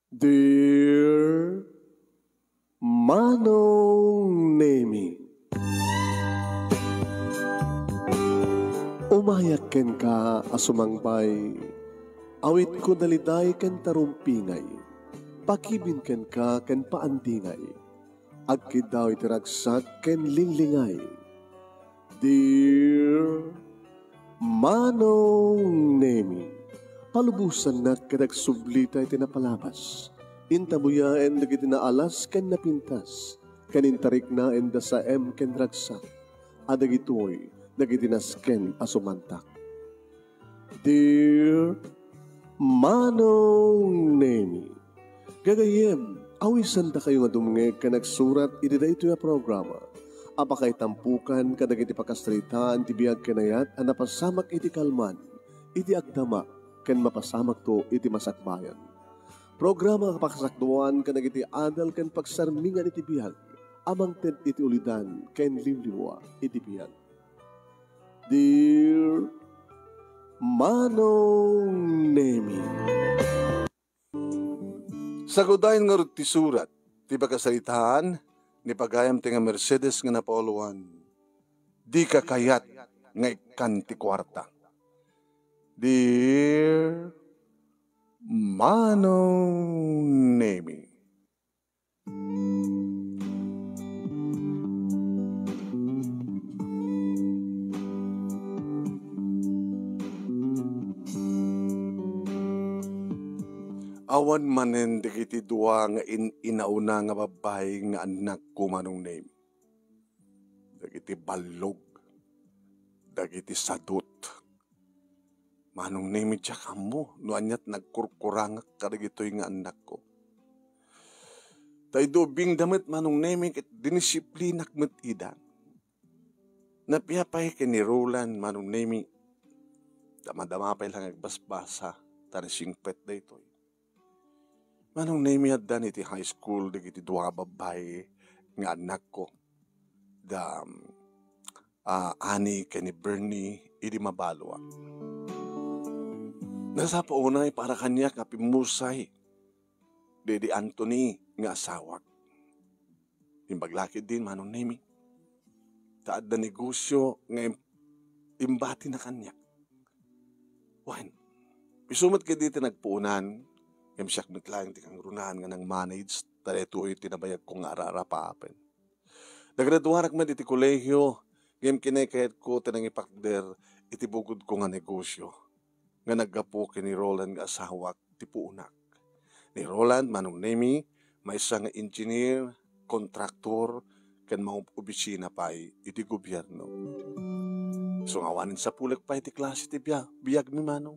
Dear Manong Nemi, umayak ken ka asumangbay, awit ko daliday ken tarumpingay, pakibin ken ka ken paandingay, agkid daw itiragsak ken linglingay. Dear Manong Nemi, palubusan na kadag sublita iti napalabas. Intabuyaen dagiti naalas ken napintas. Kanintarik na enda sa ken ragsak. Adagitoy dagiti nasken asumantak. Dear Manong Nemi, gagayem, awisan da kayo nga dumngeg ka nagsurat iti daytoy a programa. Apakay tampukan kadagiti pakasritaan ti biag kenayat a napasamak iti kalman, iti agdama ken mapasamak to iti masakbayan. Programa kapakasakduan kadagiti adal ken pagsarmingan iti biag, amang ted iti ulidan ken liwliwa iti biag. Dear Manong Nemi, Sagudayin nga ti surat, ti pakasaritaan, ni pagayam ti nga Mercedes nga napauluan, di kakayat nga ikan ti kwarta. Dear Manong Nemi, awan manen dikiti dua nga inauna nga babae nga anak ko Manong Nemi. Dagiti balog, dagiti sadot. Manong Nemi tsaka mo, no anyat nagkurkurangak kadagitoy nga anak ko. Tay dobing damit Manong Nemi ket dinisiplinak met ida. Napiyapay ken ni Roland Manong Nemi. Dama-dama pa lang agbasbasa, tarising pet da itoy. Manong Nemi addan iti high school dagiti dua babae nga anak ko. Da ani ken ni Bernie idi mabalwa. Nasa paunay para kanya kapimusay. Dedi Anthony nga asawak. Imbaglakid din Manong Nemi. Taad na negosyo nga imbati na kanya. Wan, isumat ka dito nagpuunan, yung siyak mitlang ti kang runahan nga nang manage, tareto iti tinabayag kong arara paapen. Nagraduarak man iti kolehyo, ngayon kinekayat ko tinang ipakder, iti bugod ko nga negosyo. Nga naggapo ni Roland nga asawak, ti puunak. Ni Roland, Manong Nemi, may isa nga engineer, kontraktor, kan mga opisina pa iti gobyerno. So ngawanin sa pulag pa iti klase ti biyag mi Manong.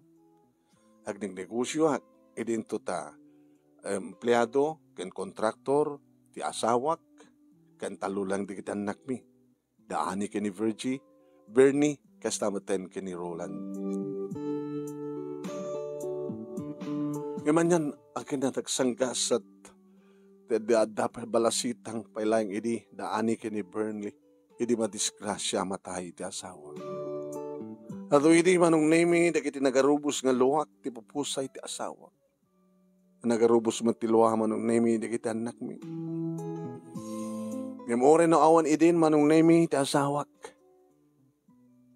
Agning negosyo hak, idinto ta empleyado, ken kontraktor, ti asawak, ken talulang di kita anak mi. Daani ken ni Bernie, kastamatan ken ni Roland. Ngaman yan, akin na nagsanggas at dapat balasitang pailang idi, daani ken ni Bernie, idi madisgrasya matay ti asawa. Ato idi Manong Nemi, dagiti nagarubos nga luwak, ti pupusay ti asawa. Nagarubos mo ti luwa Manong Nemi, dagiti anak mi. Ngam no awan idin Manong Nemi, ti asawak.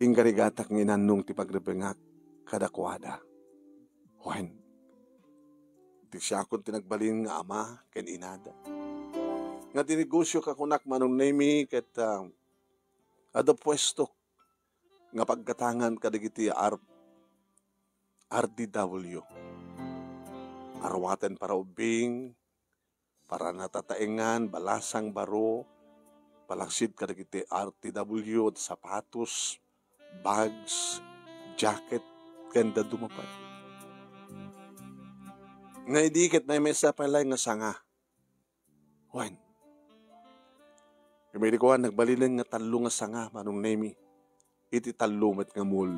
Ingarigatak nginanong ti pagrebengak, kadakwada. Wen, ti siya akong tinagbalin nga ama, ken inada. Nga tinegosyo kakunak Manong Nemi, ket ada pwesto, nga pagkatangan kadagiti RDW. Arwaten para ubing, para natataengan, balasang baro, palaksid kadagiti RTW, sapatos, bags, jacket, kenda dumapay. Nga idikit na may isa pala nga sanga. Wen. Kamili ko nagbalilin nga talo nga sanga Manong Nemi. Iti talumet nga mul.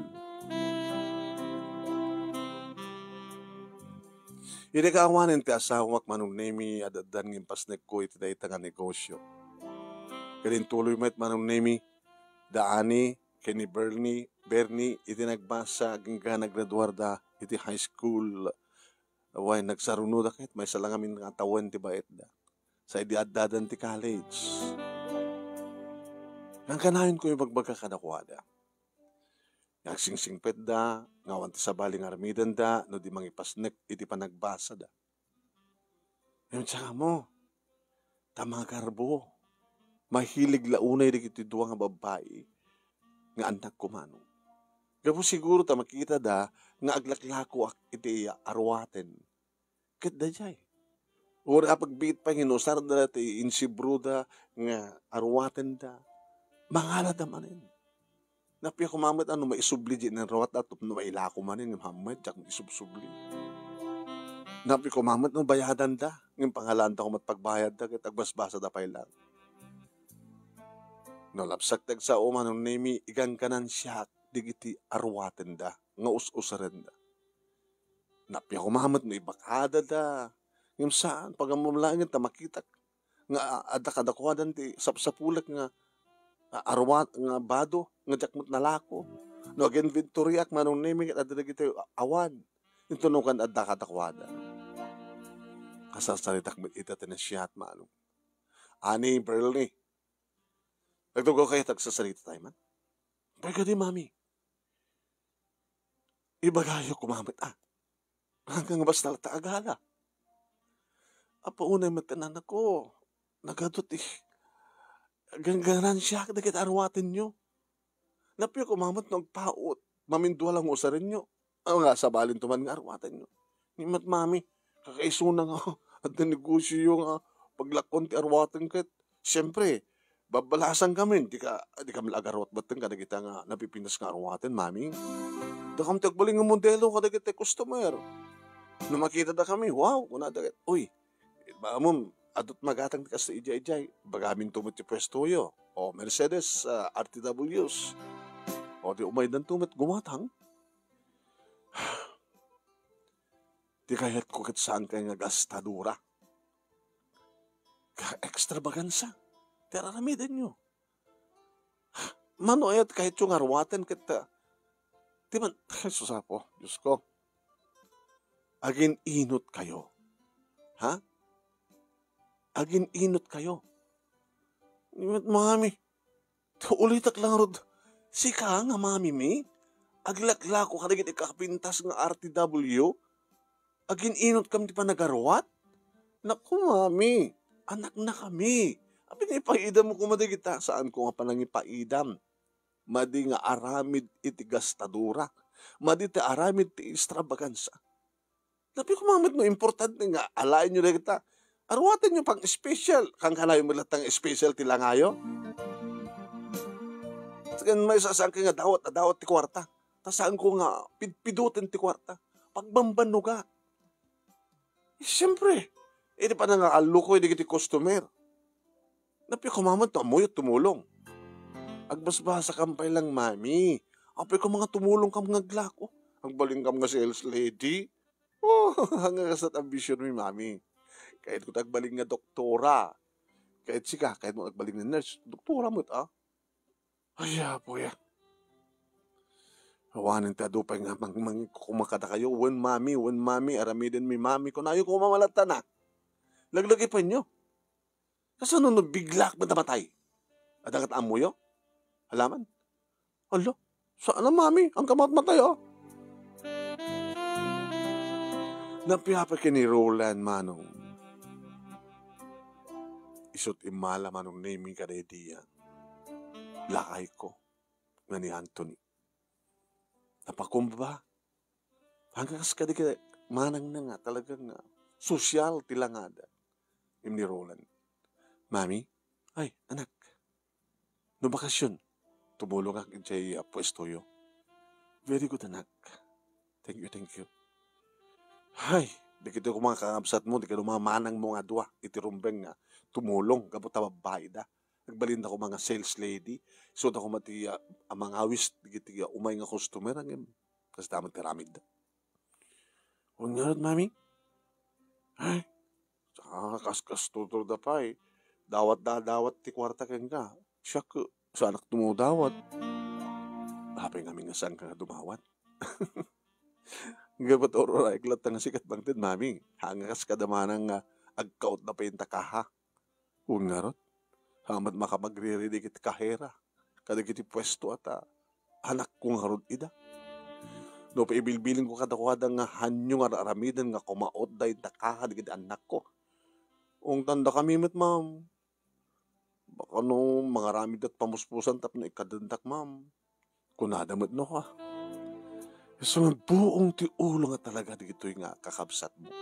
Iti kaawanin ti asawak Manong Nemi adadan ng pasnek ko iti dayta nga negosyo. Kalintuloy met Manong Nemi daani ken ni Bernie iti nagbasa hanggang nagraduar da iti high school Away, nagsaruno da kahit may salangamin nga tawan ti bait da. Sa idiadadan ti college. Nang kanayon ko yung magbaga kadakwada. Nagsingsingpet da, ngawan ti sabaling armidan da, no di mangipasnek, iti panagbasa da. Yung tsaka mo, tama karbo, mahilig launay di kiti duwa nga babae, nga anak ko manong. Gabo siguro ta makita da, nga aglaklako iti arwaten. Ket da jay. Uri apagbit pa hinusar da ti insibro da, nga arwaten da. Mangala da manin. Napiya kumamit maisubli di ng rawat at mailako manin, ng hamad, jak maisubsubli. Napiya kumamit bayadan da, ng pangalan da kumat da, ket agbasbasa da pailang. Nalapsak tag sa umanong nemi, igang kanan siyak, digiti arwaten da, nga us-usaren da. Napiya kumamit ibakada da, yung saan, pag amamulangin ta makitak, nga adakadakwadan ti sapsapulak nga arwat nga bado, nga jakmut nalako. No, again, Victoriak, manong nemi, at adagiti awan. Ito nung kan adakadakwadan. Kasasaritak mit ita tinasiyat manong. Ani, Pearl ni. Nagtugo kayo tagsasarita tayo man. Pwede di, mami. Ibagayo kumamit hanggang basta taagala. Apa unay matanan ako. Nagadot gangganan siya kadagit arwatin nyo. Napiyo kumamit nagpaot. Mamindwa lang usarin nyo. Nga sabalin tuman nga arwatin nyo. Nimat mami. Kakaisuna nga. At negosyo yung paglakon ti arwatin kat. Siyempre, babalasan kami. Di kami lagarwat batang kadagita nga napipinas nga arwatin, mami. Da kami tagbaling ng modelo kadagit customer. Nung makita da kami, wow, kuna da, uy, ma'am, adot magatang di kas ijay-ijay, bagamin tumit yung pwesto yo, o Mercedes, RTWs, o di umay dan tumit gumatang. Di kayat ko kit saan kayo nga gastadura. Ka-extravaganza, teraramidin nyo. Mano ayat kahit yung arwaten kita, di man, susapo, Diyos ko, agin inot kayo. Ha? Agin inot kayo. Mami, ulitak lang rod. Sika nga, mami mi. Aglaklako ka naging ikakapintas ng RTW. Agin inot kami di pa nagarwat. Naku, mami. Anak na kami. Abi nga ipaidam mo kumadigita. Saan ko nga pa nang ipaidam? Madi nga aramid iti gastadura. Madi ti aramid ti extravaganza. Tapi kumamit mo, importante nga, alain nyo na kita. Arwatin nyo pang special. Kang kanayo mo latang special tilangayo. May sasaan ka nga dawat ti kwarta. Tasaan ko nga, pidutin ti kwarta. Pagbambano ka. Siyempre, hindi pa na nga alukoy di kiti customer. Napi kumamit to, amuyot tumulong. Agbasbasa kampay lang, mami. Api ko mga tumulong kam nga glako. Agbaling kam nga sales lady. Oh, hanggang sa ambisyon mo, mami. Kahit ko tagbaling nga doktora. Kahit sika, kahit mo tagbaling nga nurse, doktora mo ito, Ay, puya. Hawanin ta dupay nga kumakata kayo. Wen mami, aramidin mi mami. Kung ayaw ko mamalata na, laglagi pa nyo. Kasi nung biglak ba namatay? Adagat amuyo? Halaman? Alo, saan na mami? Ang kamat-matay, Napiyapa ni Roland manong. Isot imala manong naming kadediya. Lakay ko. Nga ni Anthony. Napakumba. Hanggang sa kadikita, manang na nga talagang social tilangada. Yung ni Roland. Mami, ay, anak. No bakasyon, tumulong ako sa pwesto yo. Very good, anak. Thank you. Ay, di kita ko mga kakabsat mo, di ka lumamanang mo nga dua, itirumbeng nga, tumulong, kapot babae da. Nagbalin ako mga sales lady, so ako mati amang awis, di kita umay nga customer, kasi tamang tiramid da. Huwag nga rin, mami. Ay, kaskas tutor da pa dawat ti kwarta ken ka. Siya ko, sa anak tumudawat. Hapay nga saan ka dumawat. Gabat oro iklat nga sikat bangtid mami. Hangas kadamanan nga agkaot na painta kaha. Kung nga rot, hamat makamagriridi kit kahera. Kada kiti pwesto at anak kong harod ida. No, paibilbilin ko kada nga hanyo nga aramidan nga kumaot da yung takaha digit anak ko. Ung tanda kami met ma'am. Baka no, mga ramid at pamuspusan tap na ikadandak ma'am. Kunadamat no ka. So, buong ti ulo nga talaga dito nga kakabsat mo.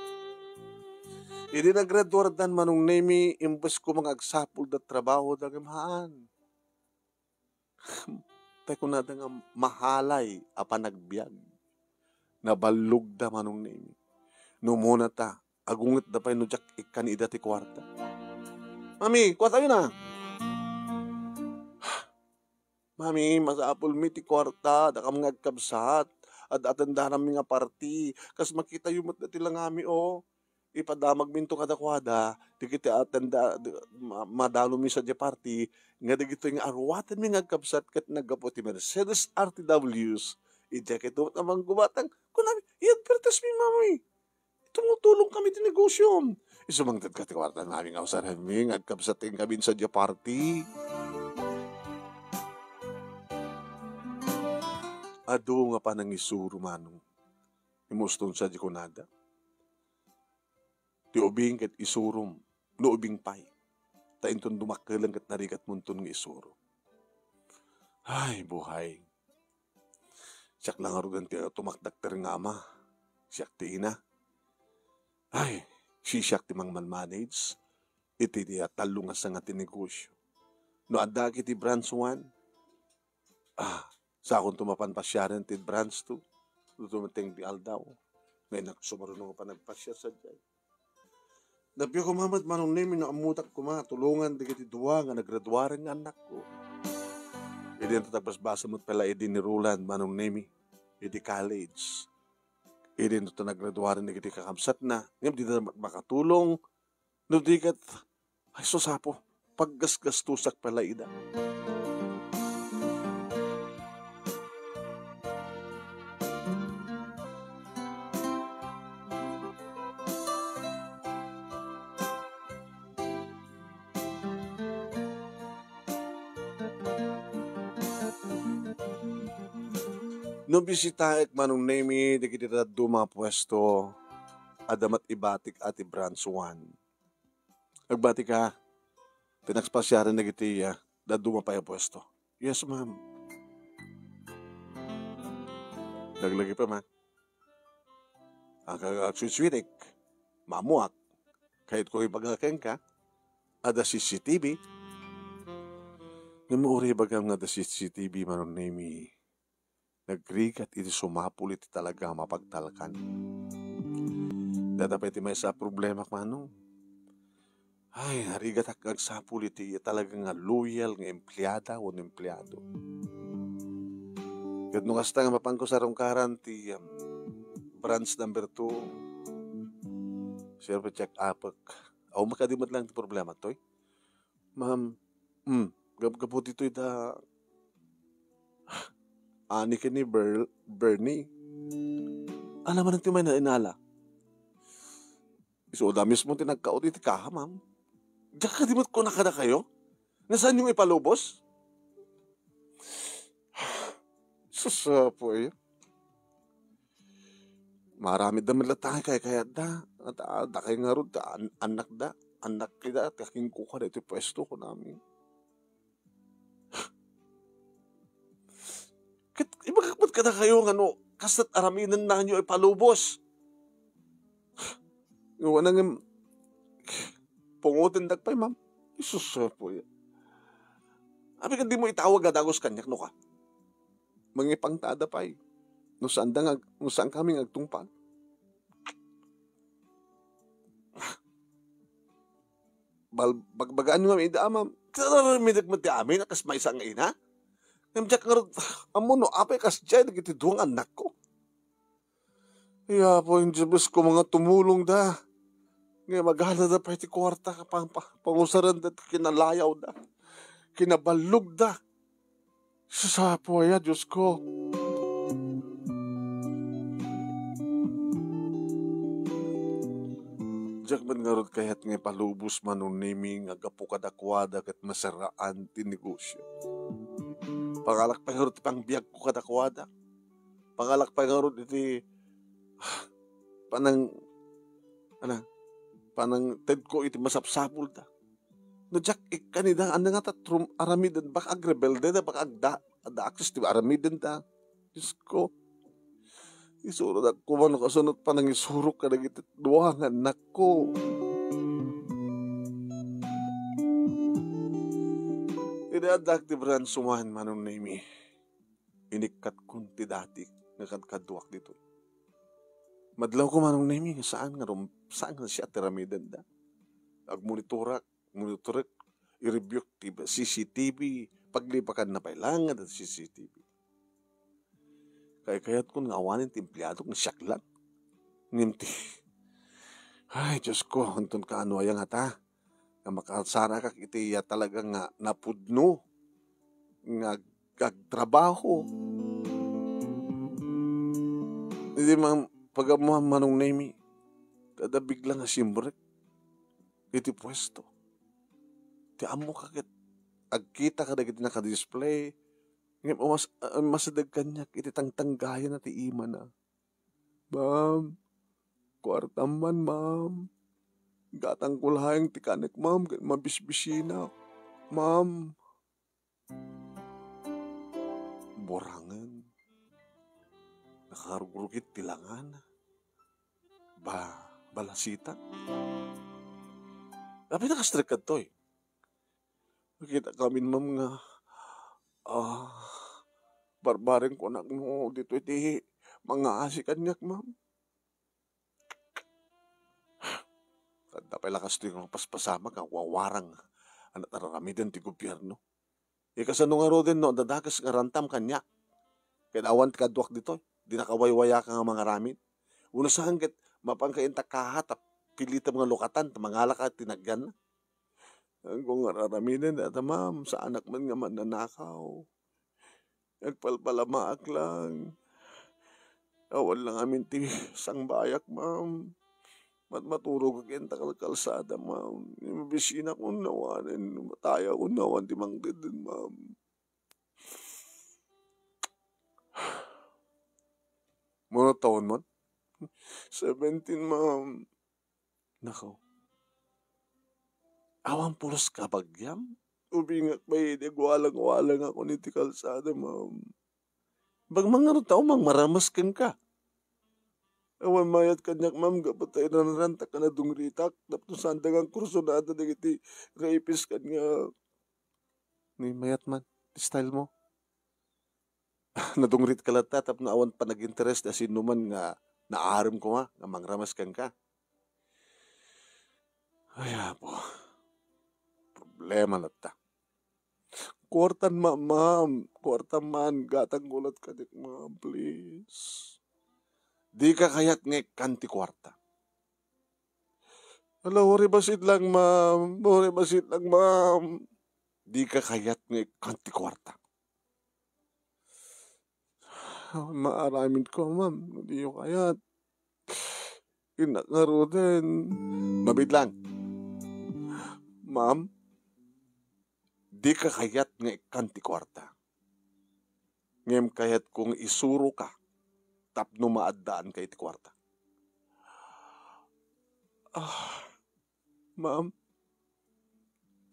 Hindi nagradwardan manong nemi imbes ko mga agsapul da trabaho da gamahan. Tay ko na nga mahalay apa nagbiag. Nabalug da manong nemi. Numuna ta, agungit da pa inujak ikan ida ti kwarta. Mami, kwarta yun na. Mami, masapul mi ti kwarta, da kam ngagkabsat. At atanda namin nga party. Kas makita yung mat na tilang kami, ipadamag minto kadakwada, di kita atanda, madalo mi sa di party, nga di gito yung arwatan mi ngagkabsat kat naggapo ti Mercedes RTWs, i-jacket ito namang gubatang, kunami, i-advertise mi mami. Tumutulong kami di negosyo. Isumangtad ka ti kwartan namin nga usaran mi, ngagkabsat yung kami sa di party. Ado nga pa nang isuro manong, imuston sa di kunada. Ti ubing ket isurum, no ubing pay. Ta inton dumakalang ket narigat munton nga isuro. Ay, buhay. Siyak lang arugan ti tumakdakter nga ama. Siyak ti ina. Ay, siyak ti manage. Iti di talungas nga ti negosyo. No adagi ti branch 1. Sa akong tumapan pasyaran ti branch 2. Tumateng di aldaw. Ngayon nagsumarunong pa nagpasya sa dyan. Nabiyo ko mamad manong nemi na amutak ko tulungan di kiti duwa nga naggraduaran nga anak ko. Idi ang tatagbasbasa mo't pala idi ni Roland manong nemi. Idi college. Idi ang naggraduaran di kiti kakamsat na. Ngayon di na makatulong. No di kat, ay susapo, paggasgastusak pala ida. No bisitaek manong nemi, di kita duma pwesto, adamat ibatik ati branch 1. Agbatik ka, pinakspasyari na kitiya, duma pa yung pwesto. Yes, ma'am. Naglagi pa, ma. Ang kagagsuswitik, mamuak, kahit ko ipagkakeng ka, ada CCTV. Namuuri bagang ada CCTV manong nemi, nagrigat iti sumapul iti talaga mapagtalkan. Datapay iti may sa problema manong. Ay, narigat agsapul iti talaga nga loyal nga empleyada o empleyado. Kat nung kasta nga mapangko sa rongkaran ti branch number 2. Sir, check up. Aw makadimot lang ti problema toy. Ma'am, gabuti to'y da ani ka ni Bernie. Alam mo nang timay na inala. So, da mismo tinagkaot iti kaha, ma'am. Diyan ka dimot ko nakada kayo? Nasaan yung ipalubos? Susapo eh. Marami da malatang kaya da. Da kayo nga ron, anak da. Anak kita at kaking kuka da ito pwesto ko namin. Ibagakot ka na kayo kasat araminan na nyo ay palubos. Yung anang pungutin dagpay, ma'am. Isus po yan. Abi ka di mo itawag adagos kanyak no ka. Mangipang tada pa'y. No saan kami agtungpag. Bagbagaan nyo nga may ida, ma'am. Karamidag mo ti amin, akas may isang ina. Namjak nga rin, amo no, apay kas dyan, nagitiduang anak ko. Kaya po yung Diyos ko mga tumulong da. Ngayon maghala da pa iti kwarta, pangusaran da, kinalayaw da. Kinabalog da. Sa po ya, Diyos ko. Diyak man nga rod kayat nga palubos man nun nimi nga gapu kadakwada kat masaraan ti negosyo. Pangalak pa nga rod pang biyag ko kadakwada. Pangalak pa nga rod iti panang ted ko iti masapsapul ta. No jak kanida anda nga tatrum aramiden bak agrebelde da bak agda akses ti aramiden ta. Diyos ko. Isurod ako man kasunod pa nang isurok ka nagiti duwangan nako. Idadak ti bran sumahan manon nimi. Inikat kun ti dati nakadkaduak dito. Madlaw ko manong nimi saan nga siya tiramiden da. Agmonitorak i-review ti CCTV paglipakan na pailangan at CCTV. Kayat ko nga awanin ti empleyado ng siyak lang. Ngimti. Ay, Diyos ko, hantun ka ano ayang hata. Nga makasara ka iti talaga nga napudno. Nga gagtrabaho. Hindi man pagamuhan manong nemi. Kada bigla nga simbrek. Iti pwesto. Ti amo kakit. Agkita ka na iti nakadisplay. Masadag kanyak iti tangtanggayan na ti ima na. Ma'am, kwartam man, ma'am. Gatang kulahayang ti kanek, ma'am. Mabisbisina. Ma'am. Borangan. Nakarugurugit tilangan. Balasita. Tapi nakastrik ka to eh. Makita kami, ma'am, nga barbaring ko anak mo dito iti mga asikanyak, ma'am. Kanta pala kasto yung paspasama ka, wawarang anak nararamidin ti gobyerno. Ikasano nga ro din, no, dadagas nga rantam kanya. Kaya awan ti kaduak dito, di nakawaywaya ka nga mga ramin. Una sa hanggat, mapangkainta kahat, pilita mga lokatan, tamangala ka, tinagyan na. Kung nararamidin, ata ma'am, sa anak man nga mananakaw. Nagpalpalamaak lang. Awan lang amin ti sang bayak, ma'am. Maturog kagenta kalsada, ma'am. Yung bisina ko nawanin, mataya ko nawan ti mangdidin, ma'am. Muna taon man? 17, ma'am. Nakaw. Awan pulos ka bagyam? Ubingak may walang ako ni ti kalsada, ma'am. Bag mga tao, mang maramas kang ka. Awan mayat kanyak, ma'am, kapatay na naranta ka na dungritak. Tapos sandagang kursunada na iti rapist kanya. Ni mayat man, style mo. Nadungrit ka lata, tapos na awan pa nag-interest na sinuman nga naaram ko nga mangramas kang ka. Ay, po. Problema lata. Kwartan, ma'am. Kwartan man. Gatang gulat ka dik, ma'am. Please. Di ka kayat ngek kanti kwarta. Hala, hori basit lang, ma'am. Hori basit lang, ma'am. Di ka kayat ngek kanti kwarta. Maaramin ko, ma'am. Di yung kayat. Inakaro din. Mabit lang. Ma'am, di ka kayat nga ikanti kwarta. Ngem kayat kung isuro ka, tapno maadaan ka iti kwarta. Ma'am,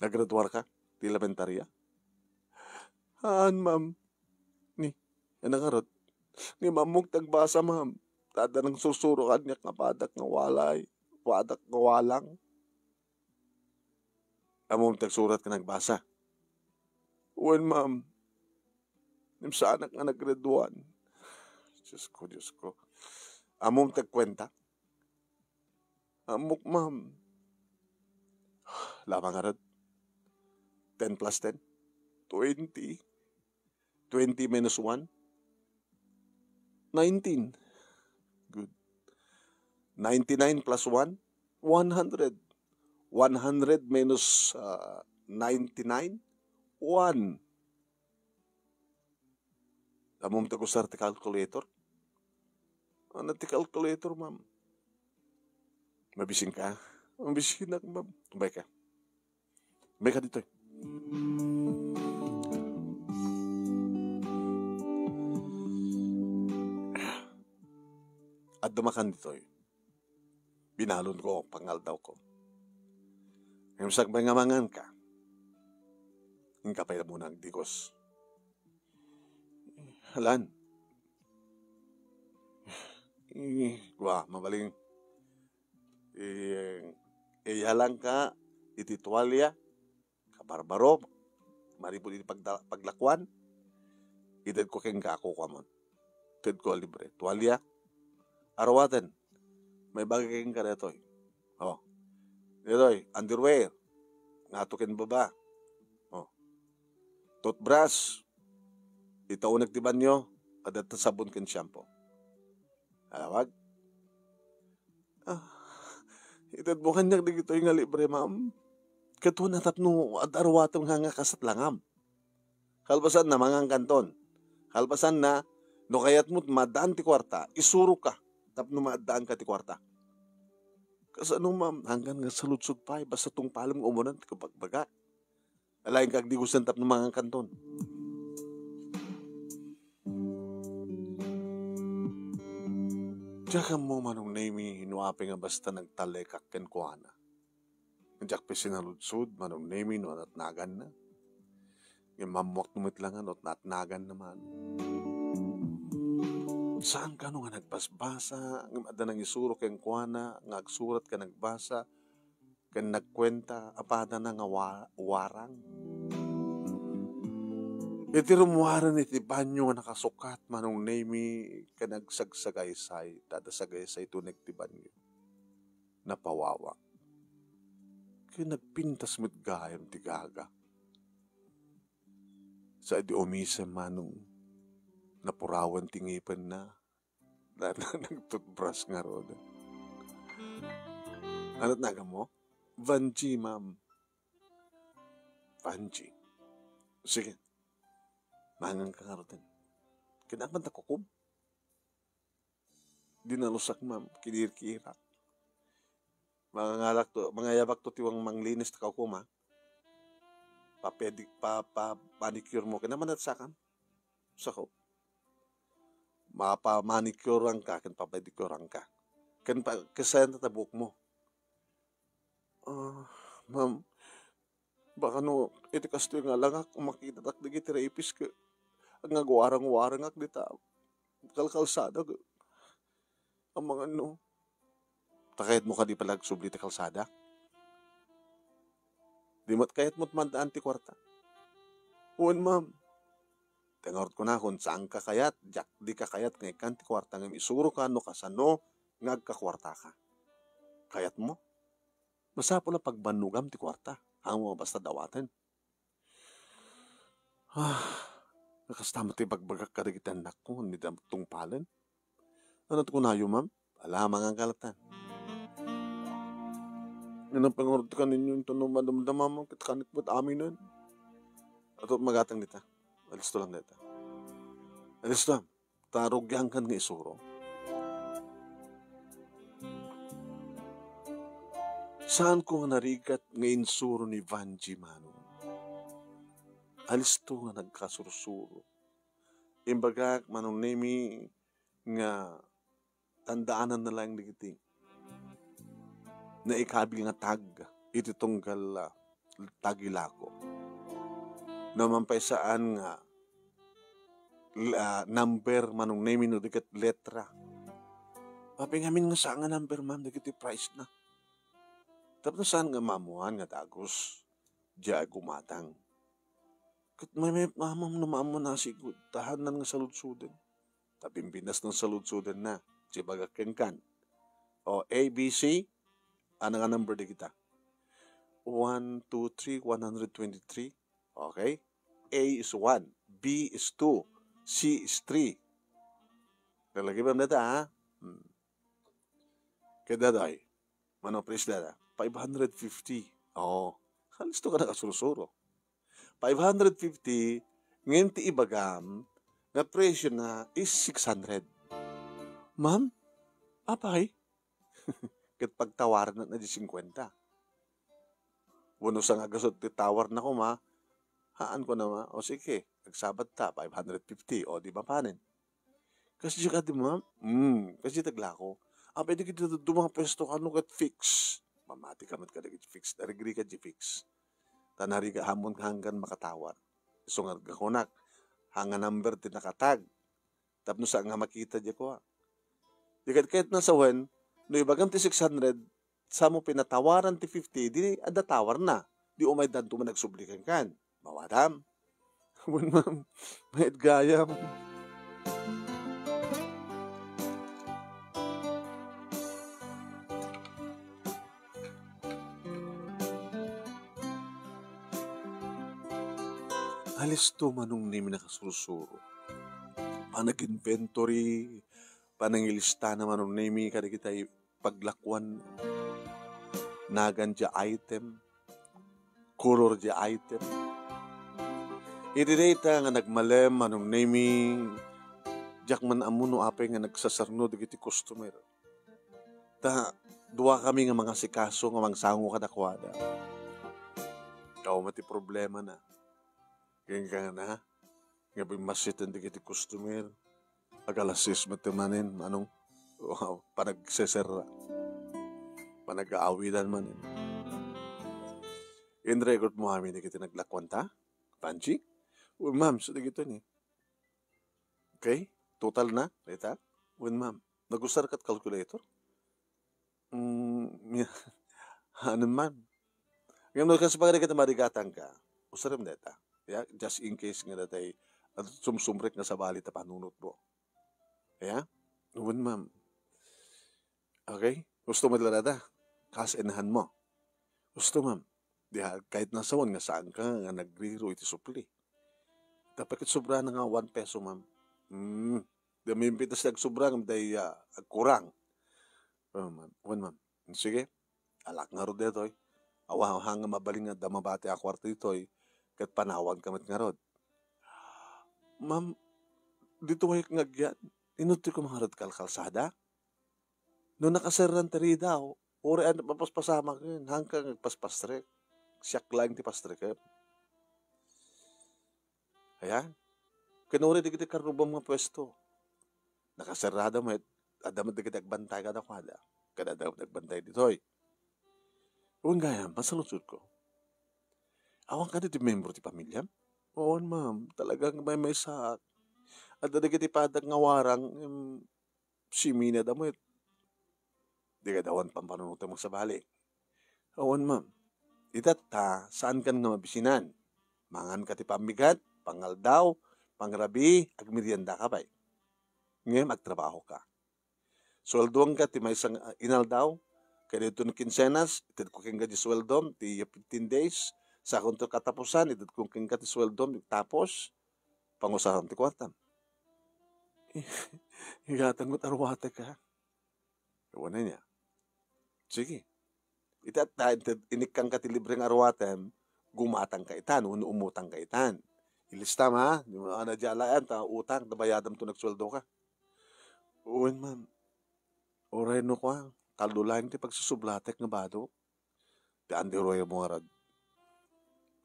nagraduar ka? Ti elementarya? Ma'am. Ni, nakarot. Ni mamong tagbasa, ma'am. Tada nang susuro kanyak nga padak nga walay. Padak nga walang. Among tagsurat ka nagbasa. Well, ma'am, sa anak nga naggraduan. Diyos ko. Among tagkwenta. Amok, ma'am. Lamang arad. 10 plus 10. 20. 20 minus 1. 19. Good. 99 plus 1. 100. 100 minus 99. 1. Amom ta kusar ti calculator. Ano ti calculator, ma'am? Mabising ka? Ang bisina ka, ma'am. Bay ka. Bay ka dito. At dumakan dito. Binalon ko, pangal daw ko. Ngayon sa mangamangan ka, yung kapay na muna ang digos. Halan. Mabaling. Iyalang ka, ititualya, kabarbaro, maripod iti paglakwan, itad ko keng kako ka man. Itad ko libre. Tualya, arawatan, may bagay keng ka dito. Oh. Dito, underwear, ngatukin baba. Oh. Toothbrush, itaunag tiban nyo, adat sabon ken shampoo. Alawag? Itad mo kanyak di gito yung libre, ma'am. Kato na tapno at arwatong nga kasat langam. Kalbasan na mangang kanton. Kalbasan na, no kayat mo't madaan ti kwarta, isuro ka. Tapno madaan ka ti kwarta. Kasi ano, ma'am, hanggang nga saludsod pa, basta tong palam ng umunan, ti kapagbaga. Alayin kag di gusto tapno mangang kanton. Diyan mo manong name hinuapi nga basta nagtalekak ken kuana. Diyak pa sinaludsod manong name no natnagan na. Yung mamuak numitlangan no natnagan naman. Saan ka no nga nagbasbasa, nga nang isuro ken kuana, nga agsurat ka nagbasa, ken nagkwenta, apada na nga warang. Iti rumuwaran iti banyo nga nakasukat manong name ka nagsagsagaysay, dadasagaysay tunig ti banyo. Napawawa. Kaya nagpintas mo't gayam ti gaga. Sa edi umisa manong napurawan ti ngipan na nagtutbrush nga roda. Ano't naga mo? Vanji, ma'am. Vanji. Sige. Mangang kakarotin. Kinakman takukum. Dinalusak, ma'am. Kinirkirak. Mga yabak to tiwang manglinis ta kaukum, ha? Manicure mo. Kinaman at sakam. Sako. Manicure ang ka. Kan papedicure ang ka. Kan kasayan na tabuk mo. Ma'am. Baka no, iti kasto yung alangak. Makita tak digiti rapis ka. Ang nagwarang-warang ak dita. Kalkalsada. Ang mga no. Takayat mo ka di palag subli ti kalsada. Di mo't kayat mo't mandaan ti kwarta. Uwan, ma'am. Tengorot ko na kung saan ka kayat. Jak di ka kayat ngay kan ti kwarta. Ngay isuro ka no kasano ngagkakwarta ka. Kayat mo? Basta po na pagbanugam ti kwarta. Ang mga basta dawatan. Nakastama ti bagbagak karigitan na ko. Hindi na tungpalan. Ano ko na yun, ma'am? Alamang ang kalatan. Anong pangurot ka ninyo yung tanong madamdama mo. Kitakanik mo't aminan. Ato magatang dita. Alis to lang dita. Alis to. Tarugyan kan nga isuro. Saan ko nga narigat nga insuro ni Vanji Manong? Alis to nga nagkasursuro. Imbagak manong nemi nga tandaanan na lang digiting. Na ikabil nga tag iti tunggal tagilako. Naman pa saan nga number manong nemi no diket letra. Papingamin nga saan nga number, ma'am, digiti price na. Tapos saan nga mamuhan nga dagos. Diya gumatang. Kat may mamam na maamo na sigud. Tahanan nga saludsudan. Tapimpinas ng saludsudan na. Sibagakin kan. O ABC. Ano nga number di kita? 1, 2, 3, 123. Okay? A is 1. B is 2. C is 3. Lalagay ba nata, ha? Kaya daday. Mano please dada? 550. Oo. Halis to ka na kasurusuro. 550. Ngayon ti ibagam na presyo na is 600. Ma'am? Apay? Ket pagtawaran na di 50. Wano sa nga gasot ti tawar na ko ma, haan ko na ma, o sige, nagsabat ta, 550, o di ba panin? Kasi ka di ma, kasi tagla ko. Pwede kita dumang pwesto ka nung kat fix. Mamati ka mat ka fix, narigri ka di fix. Tanari ka hamon hanggan makatawar. So nga gakonak, hanga number ti nakatag. Tapno sa nga makita di ko. Di kahit nasa wen, no ibagam ti 600, sa mo pinatawaran ti 50, di ada tawar na. Di umay danto man nagsublikan kan. Mawadam. Wen ma'am, may gayam. Alis to manong nimi nakasurusuro. Panag-inventory, panangilista na manong nimi kada kita paglakwan. Nagan dya item, color dya item. Idireta nga nagmalem manong nimi, jak man amuno apay nga nagsasarno digiti customer. Dua kami nga mga sikaso nga mangsango kadakwada. Kau mati problema na. Kaya nga na, nga bimasitan digiti customer, agalasis matemanin, anong, panagsesera, panag-aawidan manin. In record mo kami digiti naglakwan ta, Panchi? Ma'am, so digito ni. Okay? Total na, reta? Ma'am, nagusar kat calculator? Ano man? Ngayon, kasi pag kita marigatan ka, usaram deta. Yeah? Just in case nga datay sumsumrek nga sa bali ta panunot mo. Yeah? Ma'am. Okay? Gusto mo dala kasainahan mo. Gusto, ma'am. Diha, kahit nasawan nga saan ka nga nagriro iti supli. Dapat sobra na nga 1 peso, ma'am. Di may impitas nagsobra nga day kurang. Ma'am. Ma'am. Sige. Alak nga ro dito eh. Hanga mabaling nga damabati a kwarto ito eh. Kat panawan kamat nga rod. Ma'am, dito ay ngagyan. Inuti ko mga rod kalsada. Noong nakasaran tari daw, ori ano papaspasama ko yun. Hanggang nagpaspastrek. Siyak lang ti pastrek. Ayan. Kanuri di kita karubang mga pwesto. Nakasarada mo, adamat di kita nagbantay ka na kwada. Kada daw nagbantay dito eh. Uwan gaya, masalusod ko. Awang ka di membro ti pamilya? Oo, ma'am. Talagang may sak. At di kita padag nga warang, si Mina damit. Di ka dawan pampanunutan mo sa bali. Oo, ma'am. Itata, saan ka nga mabisinan? Mangan ka ti pamigat, pangaldaw, pangrabi, agmerienda ka ba? Ngayon, magtrabaho ka. Sweldoan ka ti may isang inaldaw, kaya dito ng kinsenas, itid ko keng di sweldom, ti 15 days, sa akong katapusan, itid ko keng ti sweldom, tapos, pangusahan ti kwartam. Higatan mo tarwate ka. Iwan na niya. Sige. Inikang ka ti libreng arwatem, gumatang ka itan, umutang ka itan. Ilista ma, di mo na dyalaan, utang, nabayadam to nagsweldo ka. Uwan, ma'am. Oray no ko, kalulahin ti pagsusublatek nga bado. Ti andiroy mo nga rad.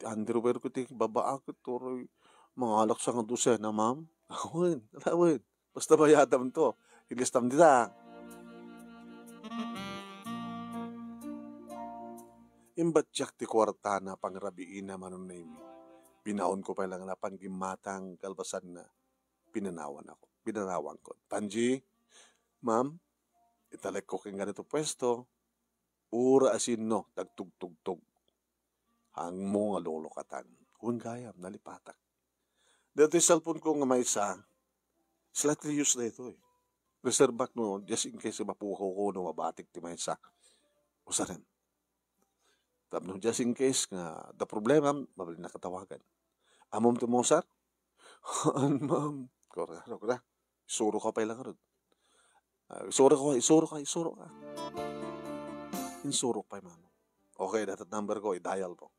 Ti andiroy ko ti babaak, turoy, mga alak sa nga dosena, ma'am. Awan. Basta bayadam to. Ilistam dita. Imbatyak ti kwarta na pangrabiin na manon na imi. Binaon ko pa lang na panggimatang kalbasan na pinanawan ko. Panji, ma'am, italek ko keng ganito pwesto, ura asin no, tagtugtugtog. Hang mo nga lolokatan. Kung gayam, nalipatak. Dito yung cellphone ko nga may isa, slightly used na ito eh. Reserve back no, just in case mapukaw ko no, mabatik ti may isa. Usarin. Tapno, just in case nga, the problema, mabali na katawagan. Amom ti mo, sir? Ma'am. Kora. Isuro ka pa ilang karod. Isuro ka. Insuro pa yung mano. Okay, datat number ko, i-dial po.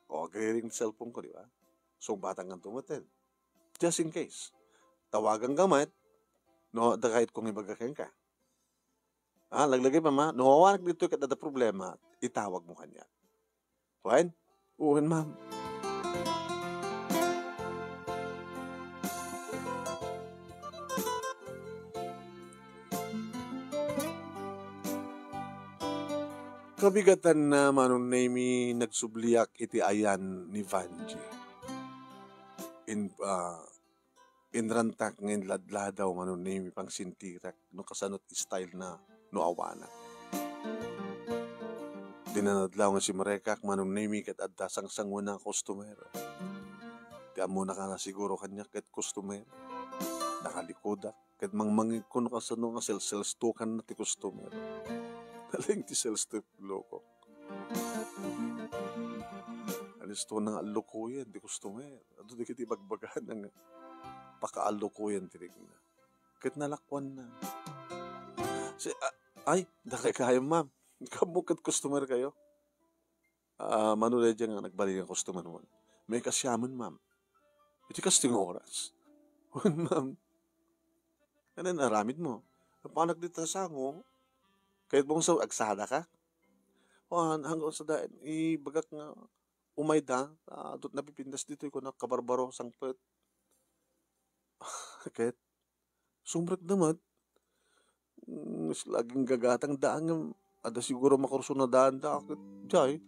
Okay, ring cellphone ko, di ba? So, batang nga tumatin. Just in case. Tawagan gamit, no, kahit kung ibagakin ka. Laglagay pa ma, nawawanak dito kat ada problema, itawag mo kanya. Fine? Uwan, ma'am. Kabigatan na manon nami nagsubliak iti ayan ni Vanji. Inrantak ngayon ladladaw manon nami pang sintirak no kasanot style na no awana. Dinanadlaw nga si Marekak manon nami kat adda sang na customer. Di amo na ka na siguro kanya kat customer. Nakalikoda kat mangmangig ko no kasano nga sales token na ti customer. Taling ti sales to loko. Alis to na alokoyan ti customer. Ato di kiti bagbagan ng pakaalokoyan ti na. Kat nalakwan na. Ay, dakay kayo ma'am. Kamukat customer kayo. Manulay dyan nga nagbalik ang customer mo. May kasyaman ma'am. Iti kasting oras. Ma'am. Ano naramid mo? Paano dito sa ngo? Kahit mong sa agsada ka? Hanggang sa daan, ibagak nga umay da, dot napipindas dito ko na kabarbaro sangpet. Kahit sumbrek naman, laging gagatang daan, ada siguro makurso na daan da ako, jay.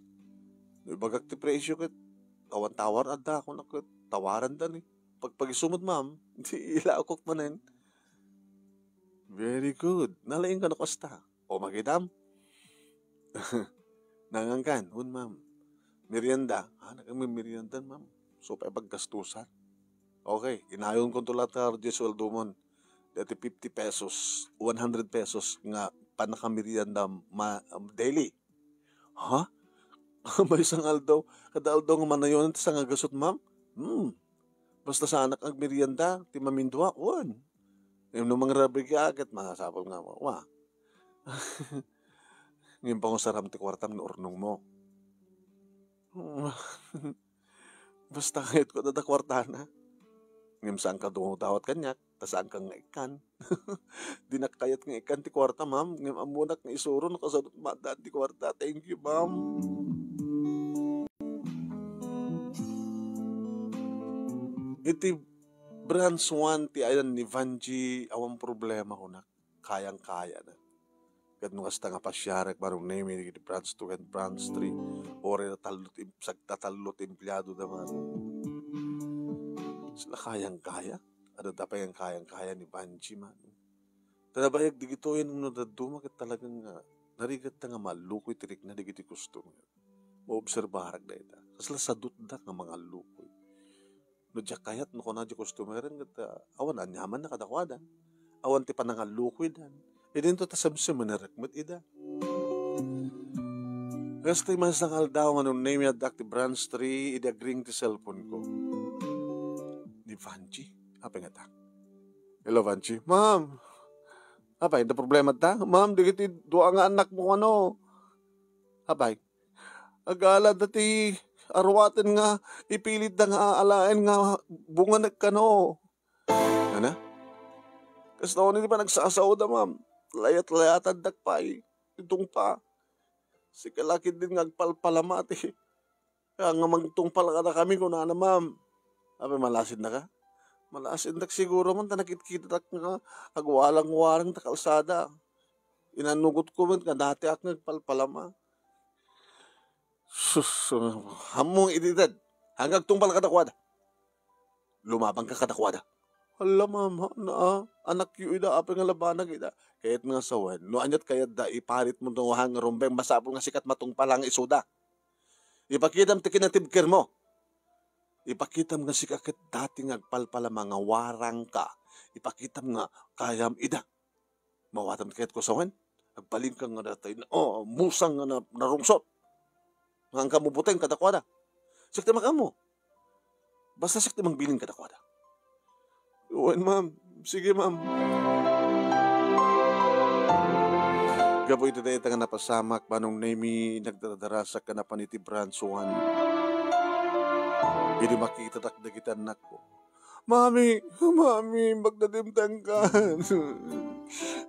Ibagak ti presyo kat, tawar ada ako na kat, tawaran da ni. Pag-isumod ma'am, di ilaokok manin. Very good. Nalaing ka na kosta. O magidam. Nangangkan, ma'am. Merienda. Nakamay merienda, ma'am. So, paggastusan. Okay, inayon ko ito lahat na sweldo mo. Dati 50 pesos, 100 pesos nga panakamerienda daily. Ha? May isang aldaw. Kada aldaw nga manayon sa nga gasot, ma'am. Basta sa anak ang merienda, ti mamindwa, Yung mga rabig agad, masasapal nga mo. Ngayon pa ko saram ti kwartam na urnong mo. Basta kahit ko na kwartana. Ngayon saan ka dumutawat kanyak, tasaan ka nga ikan. Di nakayat nga ikan ti kwarta, ma'am. Ngayon amunak nga isuro, nakasadot madaan ti kwarta. Thank you, ma'am. Iti branch 1 ti ayan ni Vanji, awang problema ko na. Kayang-kaya na. Kat nung kasta nga pasyarek barong name iti branch 2 and branch 3 ore tatalot empleyado naman. Sila kayang-kaya? Ano tapay ang kayang-kaya ni Vanji man? Tanabayag di gito yun nung nadaduma kat talagang narigat na nga malukoy tirik na di giti customer. Maobserbaharag na ita. Kasla sadot da nga mga lukoy. No diya kayat no kuna di customer kat awan anyaman na kadakwadan. Awan ti panangalukoy dan. Idin to tasabsa manarakmat ida. Resta mas nakal daw nga nung name yadak ti branch 3 idagring ti cellphone ko. Ni Vanji. Apa nga ta? Hello Vanji. Ma'am. Apay, da problema ta? Ma'am, di kiti dua nga anak mo ano. Apay. Agala dati arwaten nga ipilit da nga alaen nga bunga nagkano. Ano? Kasi naon hindi pa nagsasaw da ma'am. Layat-layatan dakpay. Itong pa. Si kalakid din ngagpalpalamati. Kaya nga magtungpal ka na kami kung na ma'am. Ape, malasin na ka? Malasin na siguro man. Tanakit-kita nga agwalang-warang ta kalsada. Inanugot ko man ka dati ak ngagpalpalama. Sus, hamong ididad. Hanggang tungpal ka dakwada. Lumabang ka kadakwada. Hala ma'am, anak yu ida, apa nga labanag ida. Kayat nga sawan, no anyat kayat da, iparit mo nung hang rumbeng, masapol nga sikat matong palang isuda. Ipakitam ti kinatibkir mo. Ipakitam nga sikat dati nga palpala mga warang ka. Ipakitam nga kayam ida. Mawatam kayat ko sawan, agpaling ka nga datay, musang nga narungsot. Hanggang kamubuteng kadakwada. Sikti makamo. Basta sikti mangbiling kadakwada. Uwan, ma'am. Sige, ma'am. Gaboy ito tayo nga napasamak panong nami nagdadarasak ka na paniti branch 1. Hindi makita takda kita anak ko. Mami, magdadimtang ka.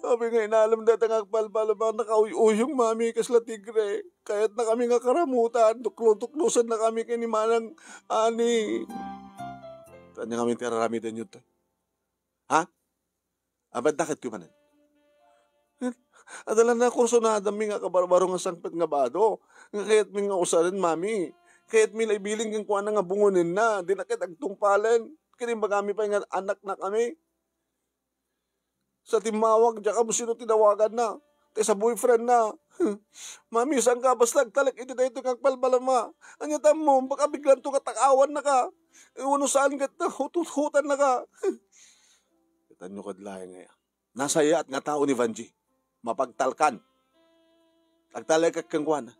Sabi nga, inalam data nga palpalabang nakauyuyong mami kasla tigre. Kahit na kami nga karamutan, tuklo-tuklusan na kami kay ni Manang Ani. Tanya kami tiraramidan yun to. Ha? Abad nakit ko manan? Adalan na kurso na dami nga kabarbaro nga sangpet nga bado. Nga kaya't mi nga usarin, mami. Kaya't mi naibiling kang kuha na nga bungunin na. Di na kaya't agtungpalan. Kaya ba kami pa nga anak na kami? Sa timawag, diya ka mo sino tinawagan na. Te sa boyfriend na. Mami, saan ka? Basta nagtalak ito na ito kang palbalama. Anya tam mo, baka biglang ito katakawan na ka. Ano saan ka na, hutut-hutan na ka. Kita nyo kadlayan ngayon. Nasaya at nga tao ni Vanji. Mapagtalkan. Agtalak kang kwan.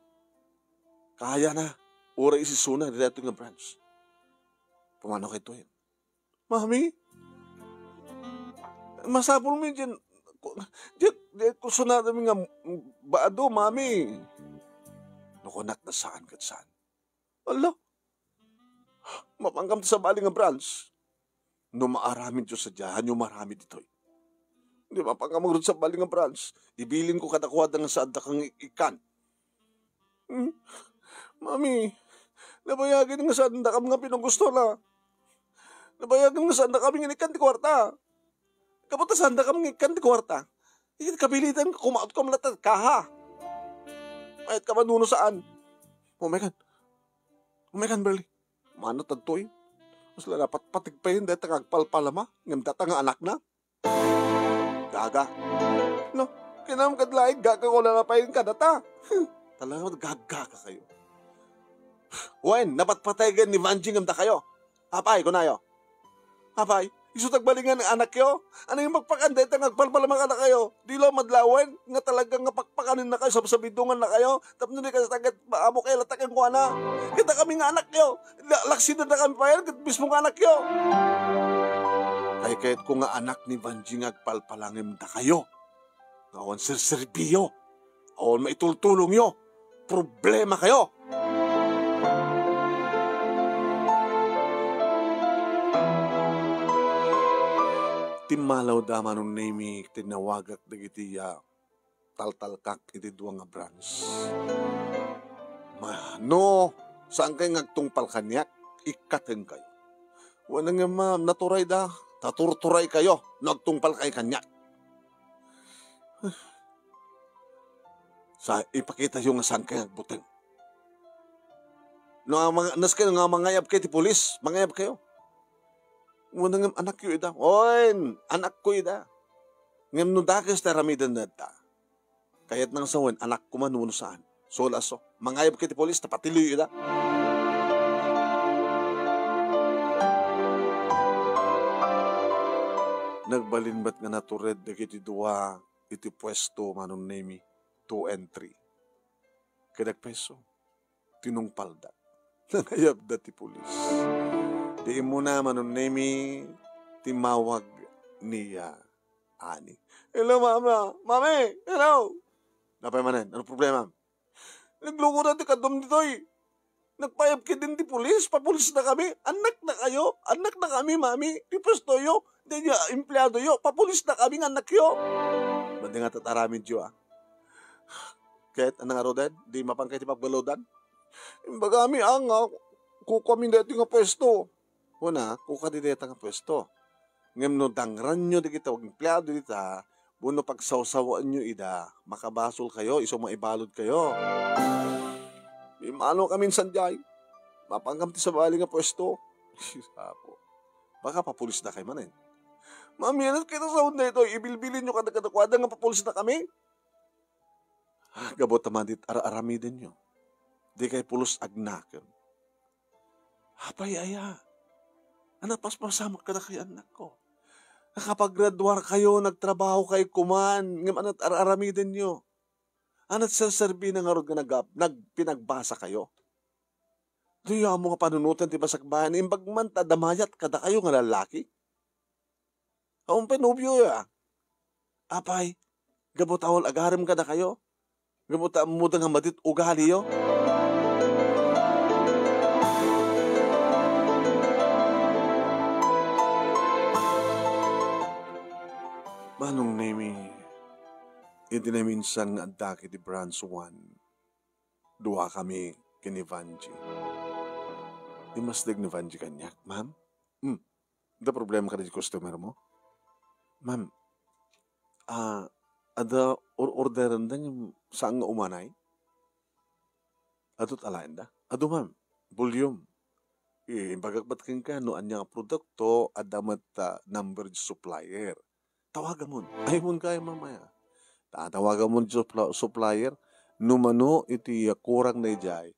Kaya na. Ura isisuna dito nga branch. Pumano kay Toy. Mami? Masapol mo dyan. Diyan ko sunada mi nga baado, mami. Nakunak na saan kat saan. Ala. Mapanggam sa bali nga branch. No maaramin dyo sa diyan, yung marami dito. Hindi mapanggam sa bali nga branch. Ibilin ko katakuwada nga saan kang ikan. Mami, nabayagin nga saan da kami nga pinanggusto na. Nabayagin nga saan da kami nga ikan di kwarta. Kapunta saan da kami nga ikan di kwarta. Hindi kabilitan ka kumaot ka malatad kaha. Ayat ka manuno saan. Oh my God, Berly. Mano tadtoy. Mas dapat patigpayin dahil tagagpalpalama. Ngam data nga anak na. Gaga. No, kinam kadlaig gaga ko na napayin ka data. Talagang gaga ka kayo. Wen, napatpatayan ni Vanji ngam da kayo. Apay, kunayo. Apay, isutag balingan ng anak yo. Ano yung magpakanday ta ngagpalpalamang anak kayo? Di lo madlawan nga talagang nga pakpakanin na kayo sa bidungan na kayo. Tapos nila ka sa tagat maamo kayo latakan ko na. Kita kami nga anak yo. Laksin na kami pa yan. Kita mismo nga anak yo. Kaya kahit ko nga anak ni Vanji ngagpalpalangim da kayo. Ngawan sirserbiyo. Awan maitultulong yo. Problema kayo. Timalaw dama nung name tinawagak dagiti taltalkak iti duwa nga branch. No, saan kayo ngagtungpal kanyak, ikatin kayo. Wala nga ma'am, naturay da, taturturay kayo, nagtungpal kayo kanyak. Sa ipakita yung saan kayo nagbuting. No, nas kayo nga mangayab kayo ti pulis, mangayab kayo. Muna nga anak ko ida. Oy, anak ko ida. Ngam no dakas na ramidan na ta. Kaya't nang sawan, anak ko man nuno saan. So laso, mangayab kiti polis, tapatiloy ida. Nagbalinbat nga natured na kiti duwa, iti pwesto manong nemi, 2 and 3. Kadagpeso, tinungpalda. Nangayab da ti polis. Di mo na manon nemi timawag niya Ani. Hello, mama. Mami, hello. Napay manan, ano problema? Naglugo na di kadom dito eh. Nagpayab ka din di pulis, papulis na kami. Anak na kayo, anak na kami, mami. Di pwesto yo, di niya empleyado yo, papulis na kami, anak yo. Bandi nga tataramin diyo Kahit anang arodan, di mapangkay ti pagbalodan. Bagami ang kukamin dati nga pwesto. Una, kuka di deta nga pwesto. Ngem no dangran nyo di kita, wag empleyado dita, buno pagsawsawaan nyo ida, makabasol kayo, iso maibalod kayo. Imano kami sanjay, mapanggam ti sa bali nga pwesto. Sapo, baka papulis na kayo manin. Mami, ano kita sa hunda ito, ibilbilin nyo kadagadakwada nga papulis na kami? Gabot naman dit, araramidin nyo. Di kay pulos agnakan. Hapay aya. Anak, paspasamak ka na kay anak ko. Nakapag-graduar kayo, nagtrabaho kayo kuman, ngam anat araramidin nyo. Anat serserbi na nga rod nga nagpinagbasa kayo. Duya mo nga panunutan ti basakbahan, imbag man tadamayat kada kayo nga lalaki. Ang pinubyo Apay, gabot awal agarim kada kayo. Gabot mo nga madit ugali yo. Di na minsan nga adda kiti branch 1. Duwa kami kini Vanji. Di mas dag ni Vanji kanyak, ma'am? Da problema ka di customer mo? Ma'am, ada orderan da yung saan nga umanay? Adot alain da? Ado ma'am, volume. Bagagbat kang ka, no anya nga produkto, adamat number supplier. Tawagan mo. Ay mo kaya mamaya. Tatawagan mo supplier, numano iti kurang na ijay.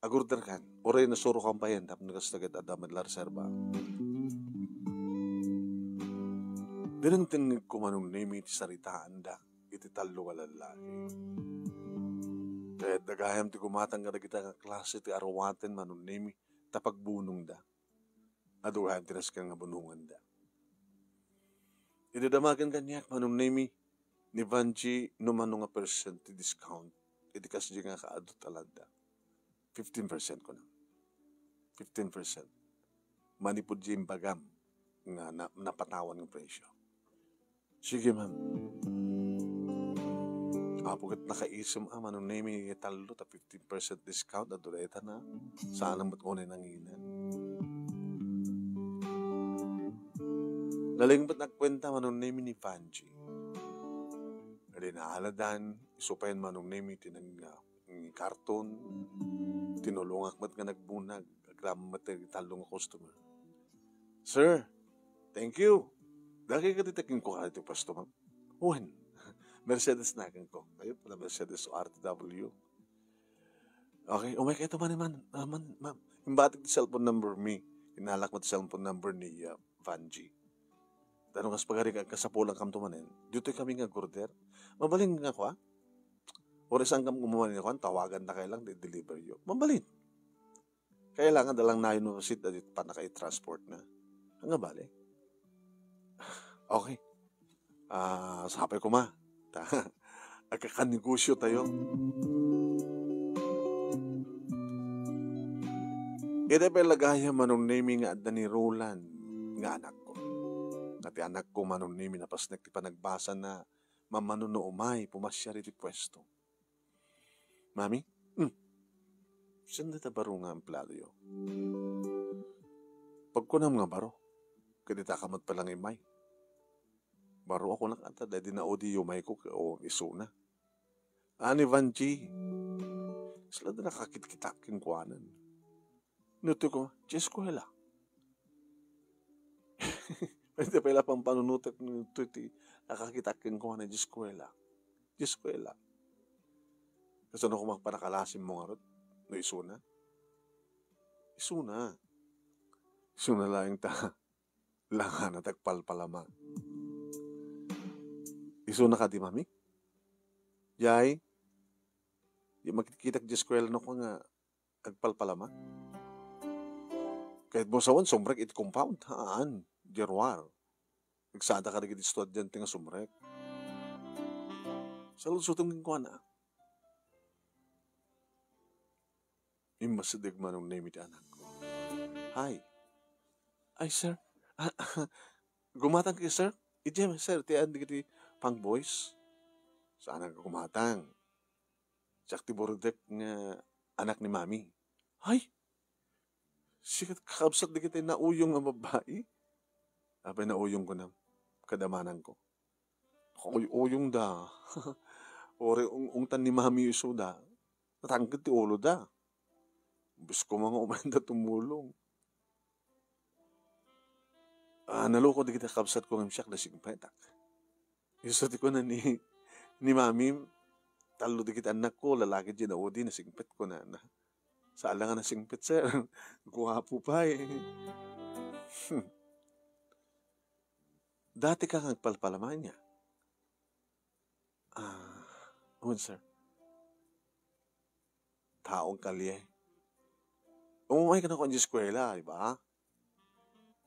Agurder kan, oray na suro kang payan, tapos nagastagad adamat la reserva. Dinang tingin ko manong name iti saritaan da, iti talo nga lalaki. Kaya dagayam ti kumatang kada kita nga klase ti arawaten manong name tapagbunong da. Aduhan tinas ka nga bunungan da. Idadamagan kanyak manong name ni Vanji no manong nga percent ti discount. Iti kasi nga kaadot talanda. 15% ko na. 15%. Manipod yung bagam nga napatawan ng presyo. Sige, ma'am. Apugat nakaisam manong name talo ta 15% discount at dureta na. Saan ang matkunay ng ina. Laling ba't nagkwenta manong name ni Vanji? Kali na aladan, isupayan manong name tinang karton, tinulungak mat nga nagbunag, agramat nga talong customer. Sir, thank you. Dagi ka titaking ko ka ito pasto, ma'am. When? Mercedes na akin ko. Kayo pala Mercedes o RTW. Okay, umay kayo ito man, ma'am. Imbatik the cellphone number me. Inalak mo the cellphone number ni Vanji. Tanong kas pagari ka kasapulang kam tumanin. Dito kami nga gurder. Mabaling nga ko, ha? Oras ang kam gumawa niyo, tawagan na kayo lang, deliver yun. Mabalin. Kailangan dalang na yun sit na dito pa na kayo transport na. Ang nga bali. Okay. Sapay ko ma. Agkakanegosyo tayo. Ito pa lagaya manong naming nga adda ni Roland nga anak ko. At anak ko manong naming napas nagtipa na mamano no umay pumasya riti pwesto. Mami? Saan dita baro nga emplado yo? Pagkunam nga baro, kadita kamat palang imay. Baro ako nakata, dahil na odi umay ko o iso na. Ani Vanji, sila na nakakit-kitaking kuwanan. Nuto ko, Diyos ko hela. Pwede pala pang panunutot nuto iti nakakitaking kuwanan, Diyos ko hela. Diyos ko hela. Kasi ano kung magpanakalasim mo nga ron? No, iso na? Iso na. Iso na lang ta. Langan na tagpalpalama. Iso na ka di, mami? Yay? Di magkikitak di eskwela no ko nga agpalpalama? Kahit mo sawan, sumrek iti compound. Haan, jerwar. Nagsada ka rin iti estudyante nga sumrek. Sa lusutong ko na. Imasidig manong name iti anak ko. Hi. Ay, sir. Gumatang kayo, sir? Ijem, sir, tiyan di kiti pang boys. Saan ka gumatang? Siyak ti Borodek nga anak ni mami. Ay! Sikat kakabsat di kita nauyong nga babae. Abay nauyong ko na kadamanan ko. Uyong da. Ore ungtan ni mami iso da. Natangkit ti ulo da. Bis ko mga umanda tumulong. Naloko di kita kabsat ko ng siyak na sigpetak. Isati ko na ni mami, talo di kita anak ko, lalaki dyan na odi, nasingpet ko na. Saan lang na singpet, sir? Guwapo pa eh. Dati ka kang palpalaman niya. Sir. Taong kalye. Umumay ka na ko ang eskwela, di ba?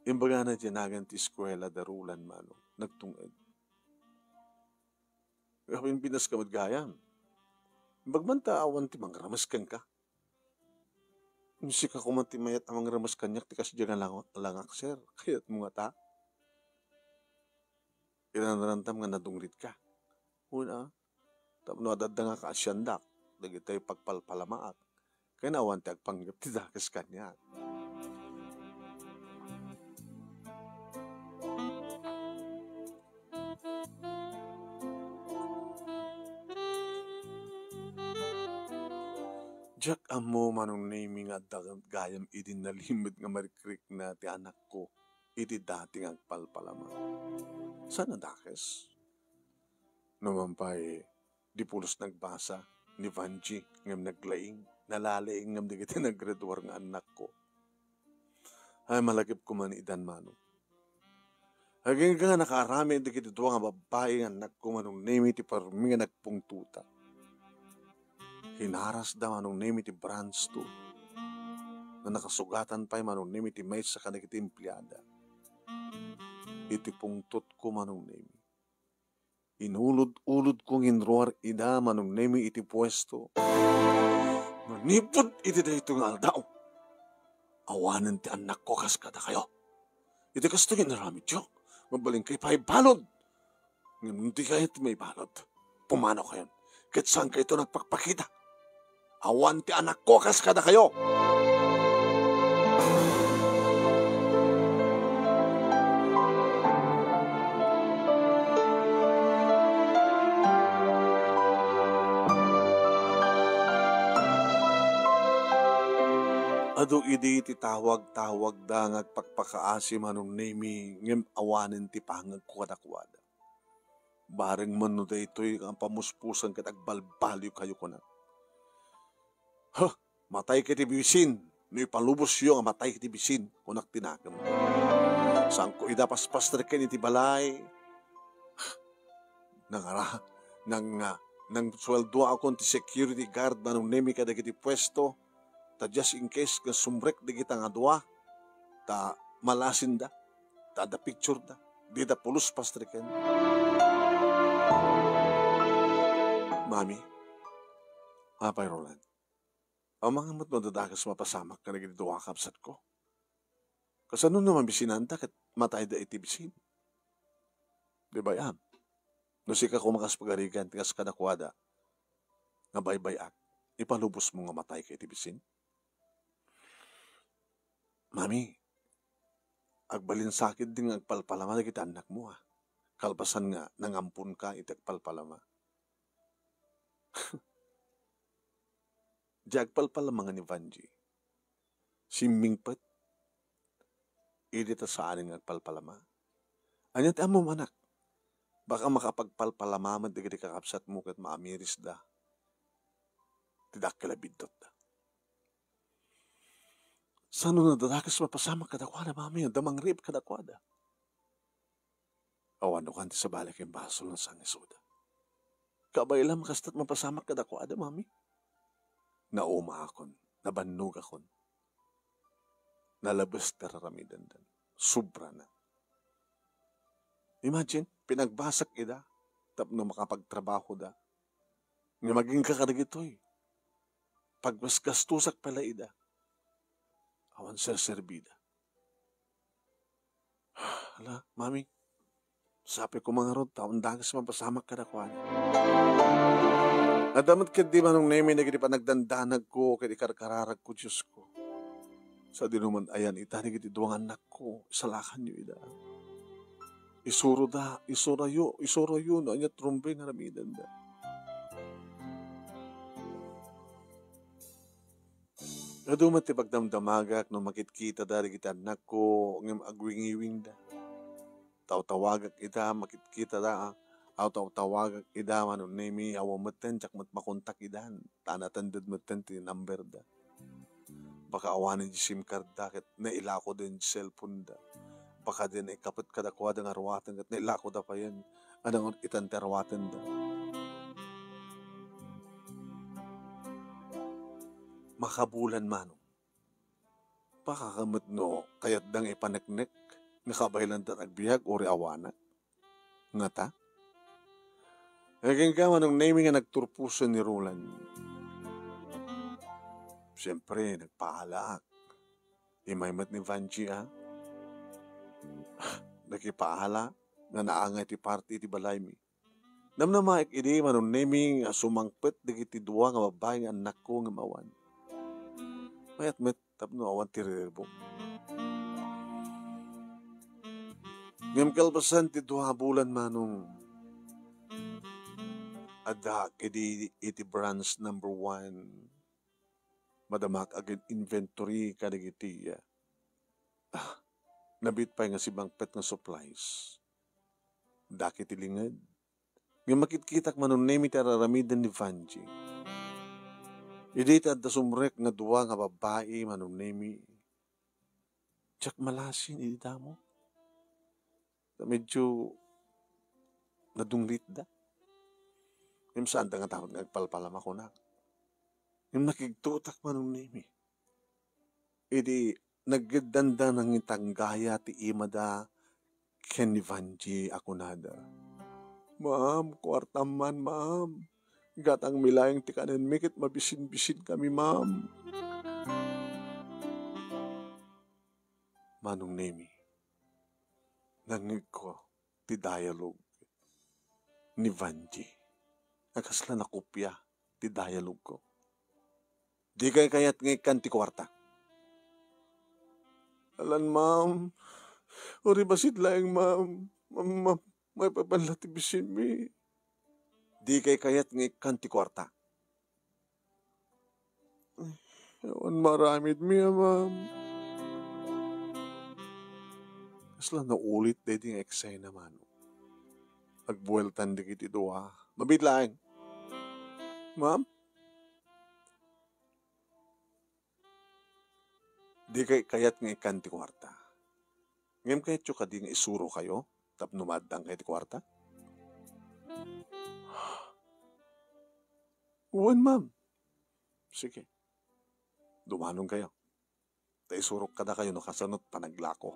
Imbaga na tinagan ti eskwela darulan mano. Nagtungad. Kapag pinas ka madgayam. Imbagmanta awan ti mangramaskan ka. Misi ka kumantimayat ang mangramaskan niya, tikas dyan langak, sir. Kaya't mga ta. Inanarantam nga nadungrit ka. Una, Tapno adad nga kaasyandak, dagito'y pagpalpalamaak. Kaya nawan ti agpanggap ti dakes kanya. Jak amo manong naming at gayam idin nalimod nga marikrik na ti anak ko, iti dating agpalpalama. Sana dakes? Numampay, di pulos nagbasa, ni Vanji, ngam naglaing, nalalaing ngam di kita naggraduar nga anak ko. Ay malagip ko man idan manong. Haging nga nakarami di kita nga babae nga anak ko manong name iti parmi nga nagpungtuta. Hinaras daw manong name iti branch to, na nakasugatan pa'y manong name iti may sa kanagiti empleyada. Iti pungtot ko manong name. Inulod-ulod kong inruar ida manong name iti pwesto. Nipod iti da ito nga aldaw. Awanan ti anak ko kaskada kayo. Iti kasto ginarami tiyo. Mabaling kay pa'y balod. Ngayon di kayo may balod. Pumano kayo. Kahit saan kayo ito nagpakpakita. Awan ti anak ko kaskada kayo. Ado idi ti tawag-tawag da ngagpakpakaasi manong name ngem awanen ti pangag ko kadakwada. Bareng man no da ito'y ang pamuspusan kat agbalbalyo kayo ko na. Matay kiti bisin. No ipalubos yung matay kiti bisin. Kunak tinakam. Saan ko idapaspas na rin iti balay. Nang sweldo ako ti security guard manong nemi kada kiti pwesto. Ta just in case ka sumbrek di kita nga dua. Ta malasin da. Ta da picture da. Di da pulus pastriken. Mami. Apay Roland. Ang mga mat madadagas mapasamak ka na ginagawa kapsat ko. Kasano naman bisinanta kat matay da iti bisin. Di ba yan? Nusi ka kumakas pagarigan, tigas kadakwada, nga baybayak, ipalubos mo nga matay ka iti bisin. Mami, agbalin sakit din nga agpalpalama na kita anak mo ha. Kalpasan nga, nangampun ka iti agpalpalama. Jagpalpala mga ni Vanji. Simmingpat. Idita sa aning agpalpalama. Anyat amo manak. Baka makapagpalpalamaman di kakapsat mo kat maamiris da. Tidak kalabidot da. Sano na dadakas mapasama kadakwada mami. Damang rib kadakwada. Awan kan ti sa balik yung baso ng sangisoda. Kabay lang makastat mapasama kadakwada mami. Nauma akon, nabannog akon. Nalabas kararamidan dan. Sobra na. Imagine, pinagbasak ida, tapno makapagtrabaho da. Nga maging kakaragitoy. Pagmasgastusak pala ida. Awan serserbida. Hala, mami, sabi ko mga rod, taon dagas mapasamak ka na kuhan. Adamat ka di manong nemi na gini pa nagdandanag ko, kaya ikarkararag ko Diyos ko. Sa dinuman ayan, itani kiti duwang anak ko, salakan nyo ida. Isuro da, isuro yun, anya trumpe nga namidan da. Adumat ti pagdamdamagak, no makitkita da, kita anak ko, ngam agwing-iwing da. Taw-tawagak ita, makitkita da, taw-tawagak ida, manon nemi, awamaten, tsak makontak idan, tanatandad maten ti number da. Baka awanin di SIM card da, kat nailako din di cellphone da. Baka din kapit kadakwada ng arwatan, kat nailako da pa yan, anang itante arwatan da. Makabulan manong. Baka kamot no, kayat dang ipaneknek, nakabaylan da nagbihag, ori awana. Nga ta? Naging ka manong naming nga nagturpuso ni Roland. Siyempre, nagpahalak. Imaymat ni Vanji, ha? Nagkipahala na naangay ti party ti balay mi. Namnamaik ini manon nemi nga sumangpet digiti dua nga babae nga anak ko nga mawan. Mayat met tapno awan tirirbo. Ngem kalpasan ti dua bulan manong ada iti branch number 1 madamak agad inventory kadagiti nabit pa nga si bangpet nga supplies. Dakit ilingad. Nga makitkitak manon nemi tararamidan ni Vanji. Idi ta sumrek nga duwa nga babae manon nemi. Tsak malasin idi mo. Medyo nadunglit da. Yung saan da nga tawag nagpalpalam ako na. Yung nakigtutak manon nemi. Idi nagdanda ng itanggaya ti imada ken ni Vanji ako nada. Ma'am, kwarta man, ma'am. Gatang milayang ti kanan mikit mabisin-bisin kami, ma'am. Manong nemi, nangig ko ti dialogue ni Vanji. Nakasla na kopya ti dialogue ko. Di kayat ngayon ti kwarta. Alan, ma'am. Uri basit lang, ma'am. Ma'am, may papanlatibisin mi. Di kayat ngayon ti kwarta. Ewan maramid mi, ma'am. Kasla na ulit dating eksena man. Agbueltan di kiti doa. Mabit lang. Ma'am? Di kayat ngayon ti kwarta. Ngayon kayo ka di nga isuro kayo, tap numadang kayo ti kwarta? Uwan, ma'am. Sige. Dumanong kayo. Ta isurok kada kayo no kasanot panaglako.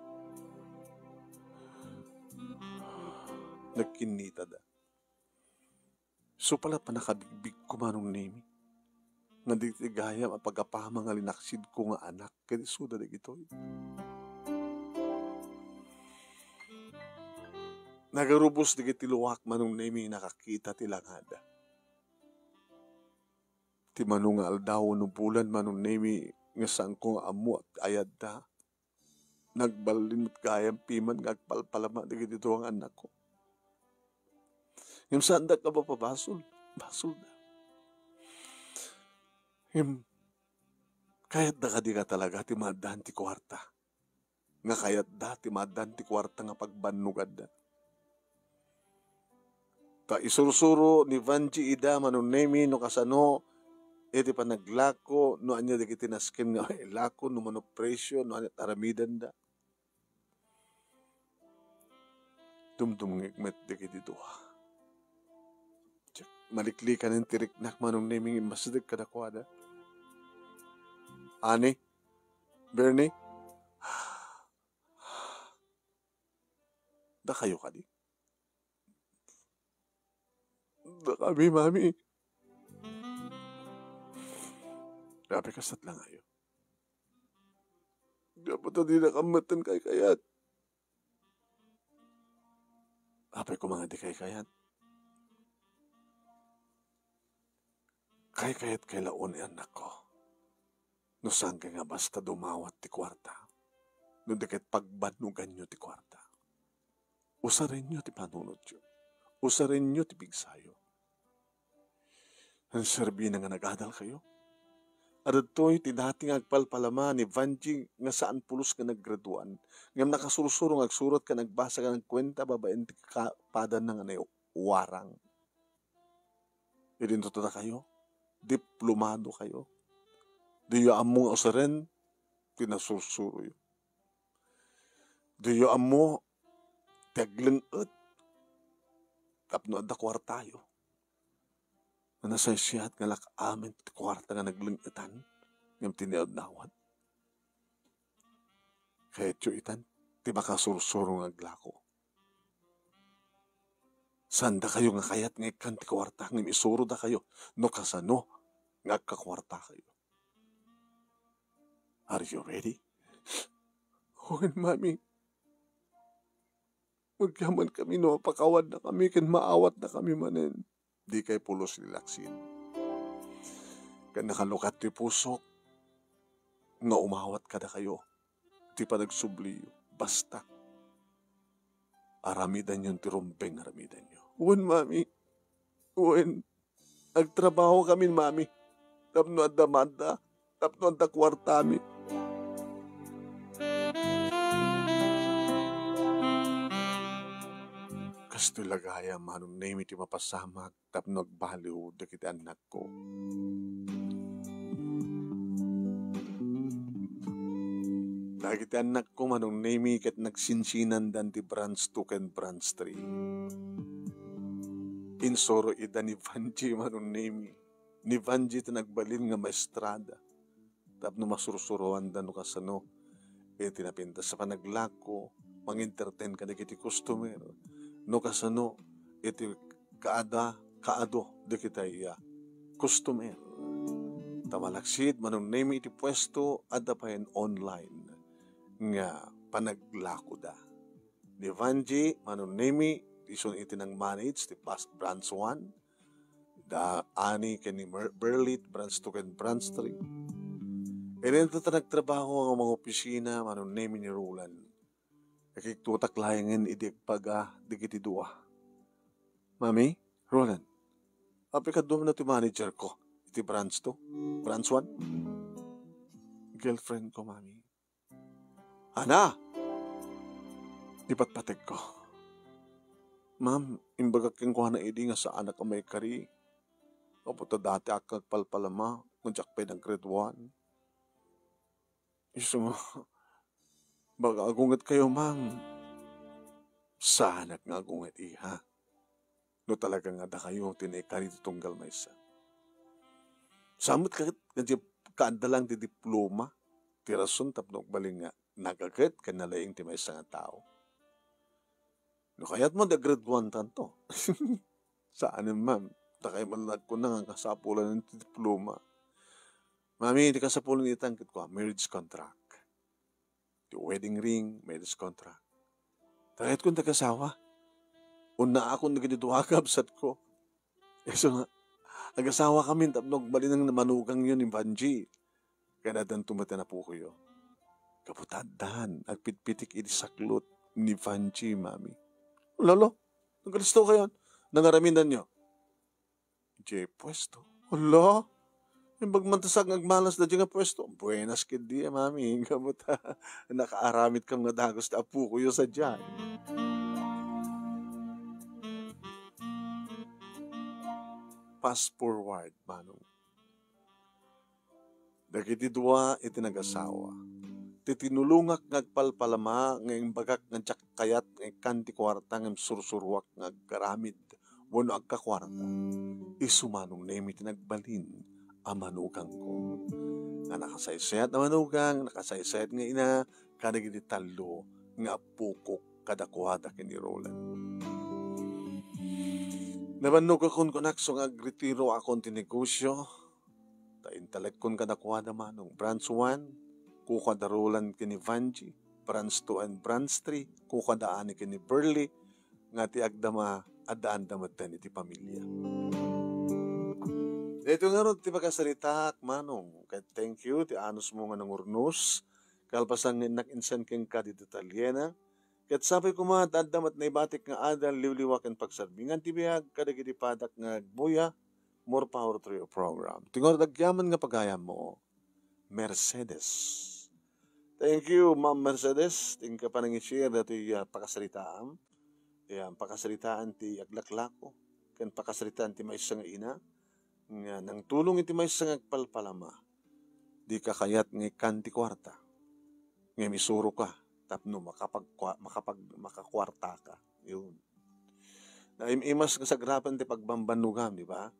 Nagkinita da. So pala pa nakabigbig ko manong nemi. Nanditigaya mapagapama nga linaksid ko nga anak. Kaya suda na gito'y. Nagarubos di kitiluwak manong nemi nakakita tilangada. Ti manong aldaw no bulan manong nemi nga saan ko nga amu at ayad da. Nagbalinot kayang piman nga agpalpalama di kitito ang anak ko. Yung saan da ka ba pabasol? Basol da. Yung kayat da ka di ka talaga ti madan ti kwarta. Nga kayat da ti madan ti kwarta nga pagbanugad da. Ta isursuro ni Vanji ida manon nemi no kasano iti panaglako no anya di kitinaskin nga lako no manopresyo no anya taramidan da. Dumdum ngigmet di kiti doha. Malikli ka ng tiriknak manong nemi masdig kadakwada. Ani? Bernie? Da kayo ka di? Da kami, mami. Grabe kasat lang ayo. Dapat di nakamatan kay kayat. Apay ko mga di kay kayat. Kay kayat kay laon anak ko. No saan ka nga basta dumawat ti kwarta. No dikit pagbanugan nyo ti kwarta. Usarin nyo ti panunod nyo. Usarin nyo ti bigsayo. Ang serbi na nga nag-adal kayo. At ito'y ti dating agpalpalama ni Vanji nga saan pulos ka naggraduan. Ngam nakasursurong agsurat ka nagbasa ka ng kwenta babaen ti kapadan na nga na warang. Idin to na kayo. Diplomado kayo. Diyo among usarin pinasursuro yun. Diyo amo taglenget tapno adda kwartayo. Na nasaysyat nga lakamen ti kwarta nga naglengetan ngam tiniod nawat. Kaya tiyo itan ti makasursuro nga aglako. Sanda kayo nga kayat nga ikan ti kwarta ngam isuro da kayo no kasano nga agkakwarta kayo. Are you ready? When, Mommy? Magyaman kami no, pakawad na kami, kan maawat na kami manen. Di kay pulos nilaksin. Kan nakalukat ti pusok, nga umawat kada kayo. Di pa nagsubliyo. Basta. Aramidan yung tirumpeng, aramidan nyo. Uwan, mami. Uwan. Agtrabaho kami, mami. Tapno at damanda. Tapno at kwartami. Kasto lagaya manong name iti mapasamak. Tapno agbaliw dakiti anak ko. Dagiti anak ko manong name kat nagsinsinan dan ti branch 2 ken branch 3. Insoro ida ni Vanji manong name. Ni Vanji ito nagbalin nga maestrada. Tapno masursuruan da no kasano. Iti napinta sa panaglako. Mang-entertain ka dagiti customer. No kasano. Iti kaado dakita iya. Customer. Tamalaksid manong name iti pwesto adda pa yan online. Nga panaglako da. Ni Vanji manong name ison iti nang manage ti branch 1. Da ani ken ni Berlit, branch 2 ken branch 3. E rin ito nagtrabaho ang mga opisina, manong name ni Roland. Nakiktutak layangan idikpaga, digiti dua. Mami, Roland, api ka doon na ti manager ko, iti branch 2, branch 1. Girlfriend ko, mami. Ana! Ipatpatek ko. Ma'am, imbaga keng kuha na idi nga sa anak ang may kari. O puto dati akag palpalama, kung jakpay ng grade 1. Iso mo, baga agungat kayo, ma'am. Sa anak nga agungat iha. No talaga nga da kayo, tinay-kari tunggal may isa. Samot ka kaandalang di diploma, tirason tapnog baling nga, nagagat ka nalaing ti may isa nga tao. No kaya't mo da grade 1 tanto. Saan ma'am? Takay malag ko na nga kasapulan ng diploma. Mami, di kasapulan itangkit ko, marriage contract. The wedding ring, marriage contract. Takayat ko nagkasawa. Una ako nagdiduhagab sat ko. So nga, nag-asawa kami, tapnog bali ng manugang yun ni Vanji. Kaya nadan tumata na po ko yun. Kaputadahan, agpitpitik inisaklot ni Vanji, mami. Lolo, nagkalisto kayo. Nangaraminan nyo. Jay, pwesto. Hala, yung bagmantasag ngagmalas na dyan nga pwesto. Buenas kid di, mami. Kamuta, nakaaramit kang nadagos na apu ko yun sa dyan. Fast forward, manong. Dagiti dua iti nag-asawa. Titinulungak ngagpalpalama ngayong bagak ng kayat ng kanti kwarta ng sursurwak ngagkaramid wano agkakwarta. Isumanong na iti nagbalin ang manugang ko. Nga nakasaysayat na manugang, nakasaysayat nga ina, kanagiti talo nga pukok kadakwada kini Roland. Nabanog akong konakso nga agretiro akong tinegosyo. Taintalag kong kadakwada manong branch 1, kukadarulan kini Vanji, branch 2 and branch 3, kukadaan kini Burley, nga ti agdama adaan damatan iti pamilya. Ito nga ron ti pagkasalita manong, kaya thank you ti anos mo nga nangurnos, kalpasan nga nakinsan keng ka di detalyena, kat sabay kuma adamat na ibatik nga adal liwliwakan pagsarbingan ti biyag kadagiti padak nga agbuya, more power to your program. Tingor dagyaman nga pagayam mo, Mercedes. Thank you, Ma'am Mercedes. Tingka pa nang i-share na ito pakasalitaan. Yan, pakasalitaan ti aglaklako. Kan pakasalitaan ti may nga ina. Nga, nang tulong iti may nga agpalpalama. Di ka kayat nga kanti kwarta. Nga misuro ka. Tapno makakwarta ka. Yun. Na imas nga sagrapan ti pagbambanugam, di ba?